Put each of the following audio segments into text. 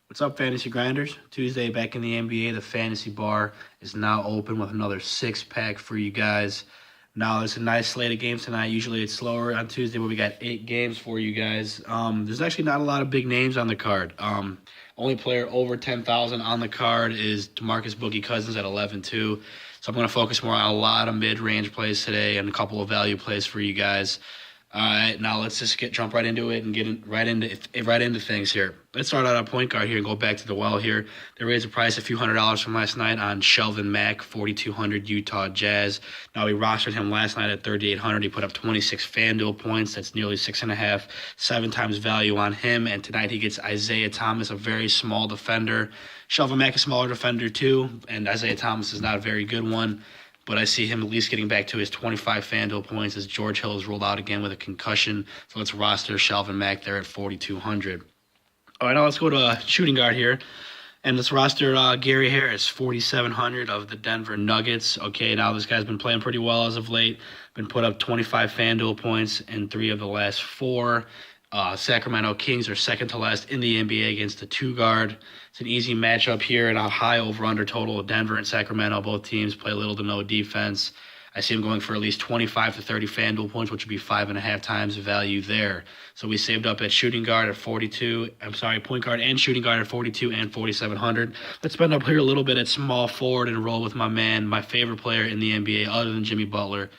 What's up, Fantasy Grinders? Tuesday back in the NBA. The Fantasy Bar is now open with another six-pack for you guys. Now, there's a nice slate of games tonight. Usually it's slower on Tuesday, but we got 8 games for you guys. There's actually not a lot of big names on the card. Only player over 10,000 on the card is DeMarcus Boogie Cousins at 11-2. So I'm going to focus more on a lot of mid-range plays today and a couple of value plays for you guys. All right, now let's just jump right into it and right into things here. Let's start out at point guard here and go back to the well here. They raised the price a few $100s from last night on Shelvin Mack, 4,200 Utah Jazz. Now we rostered him last night at 3,800. He put up 26 FanDuel points. That's nearly 6.5, 7 times value on him. And tonight he gets Isaiah Thomas, a very small defender. Shelvin Mack, a smaller defender too, and Isaiah Thomas is not a very good one. But I see him at least getting back to his 25 FanDuel points as George Hill is ruled out again with a concussion. So let's roster Shelvin Mack there at 4,200. All right, now let's go to shooting guard here. And let's roster Gary Harris, 4,700 of the Denver Nuggets. Okay, now this guy's been playing pretty well as of late. Been put up 25 FanDuel points in 3 of the last 4. Sacramento Kings are second to last in the NBA against the 2-guard. It's an easy matchup here and a high over-under total of Denver and Sacramento. Both teams play little to no defense. I see him going for at least 25 to 30 FanDuel points, which would be 5.5 times value there. So we saved up at shooting guard at point guard and shooting guard at 42 and 4,700. Let's spend up here a little bit at small forward and roll with my man, my favorite player in the NBA other than Jimmy Butler,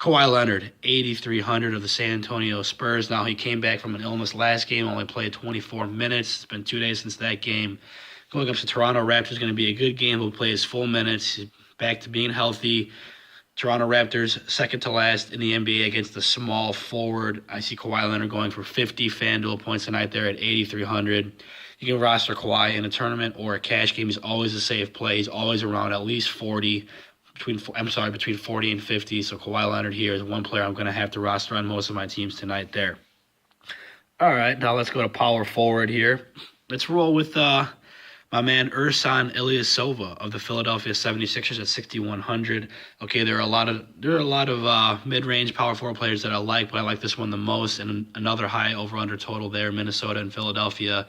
Kawhi Leonard, 8,300 of the San Antonio Spurs. Now, he came back from an illness last game, only played 24 minutes. It's been 2 days since that game. Going up to Toronto Raptors is going to be a good game. He'll play his full minutes. He's back to being healthy. Toronto Raptors, second to last in the NBA against the small forward. I see Kawhi Leonard going for 50 FanDuel points tonight there at 8,300. You can roster Kawhi in a tournament or a cash game. He's always a safe play. He's always around at least 40. Between 40 and 50. So Kawhi Leonard here is one player I'm going to have to roster on most of my teams tonight there. All right, now let's go to power forward here. Let's roll with my man Ersan Ilyasova of the Philadelphia 76ers at 6,100. Okay, there are a lot of mid-range power forward players that I like, but I like this one the most. And another high over/under total there, Minnesota and Philadelphia.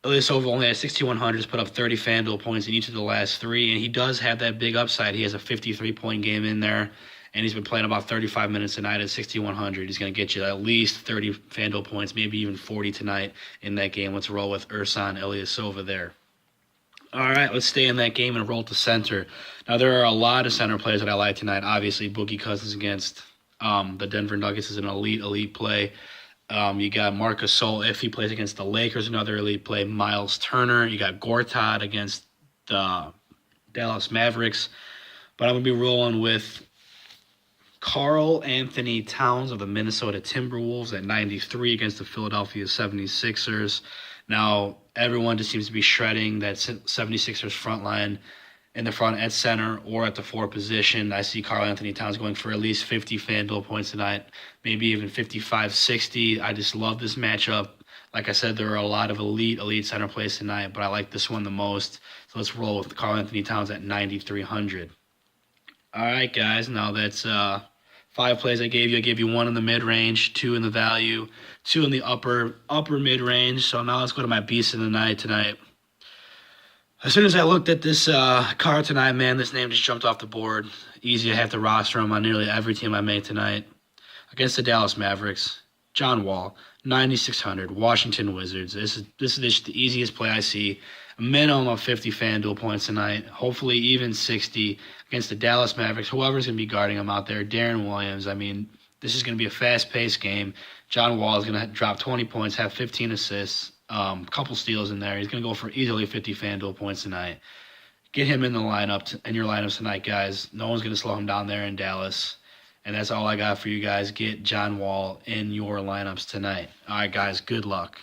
Ilyasova only has 6,100, has put up 30 FanDuel points in each of the last 3, and he does have that big upside. He has a 53-point game in there, and he's been playing about 35 minutes a night at 6,100. He's going to get you at least 30 FanDuel points, maybe even 40 tonight in that game. Let's roll with Ersan Ilyasova there. All right, let's stay in that game and roll to center. Now, there are a lot of center players that I like tonight. Obviously, Boogie Cousins against the Denver Nuggets is an elite play. You got Marc Gasol if he plays against the Lakers, another elite play. Miles Turner. You got Gortat against the Dallas Mavericks. But I'm going to be rolling with Karl Anthony Towns of the Minnesota Timberwolves at 93 against the Philadelphia 76ers. Now, everyone just seems to be shredding that 76ers front line in the front at center or at the 4 position. I see Karl Anthony Towns going for at least 50 FanDuel points tonight, maybe even 55, 60. I just love this matchup. Like I said, there are a lot of elite center plays tonight, but I like this one the most. So let's roll with Karl Anthony Towns at 9,300. All right, guys. Now that's 5 plays I gave you. I gave you 1 in the mid-range, 2 in the value, 2 in the upper mid-range. So now let's go to my beast of the night tonight. As soon as I looked at this card tonight, man, this name just jumped off the board. Easy to have to roster him on nearly every team I made tonight. Against the Dallas Mavericks, John Wall, 9,600, Washington Wizards. This is just the easiest play I see. A minimum of 50 FanDuel points tonight, hopefully even 60 against the Dallas Mavericks. Whoever's going to be guarding him out there, Darren Williams. I mean, this is going to be a fast-paced game. John Wall is going to drop 20 points, have 15 assists. Couple steals in there. He's going to go for easily 50 FanDuel points tonight. Get him in the lineup, in your lineups tonight, guys. No one's going to slow him down there in Dallas. And that's all I got for you guys. Get John Wall in your lineups tonight. All right, guys, good luck.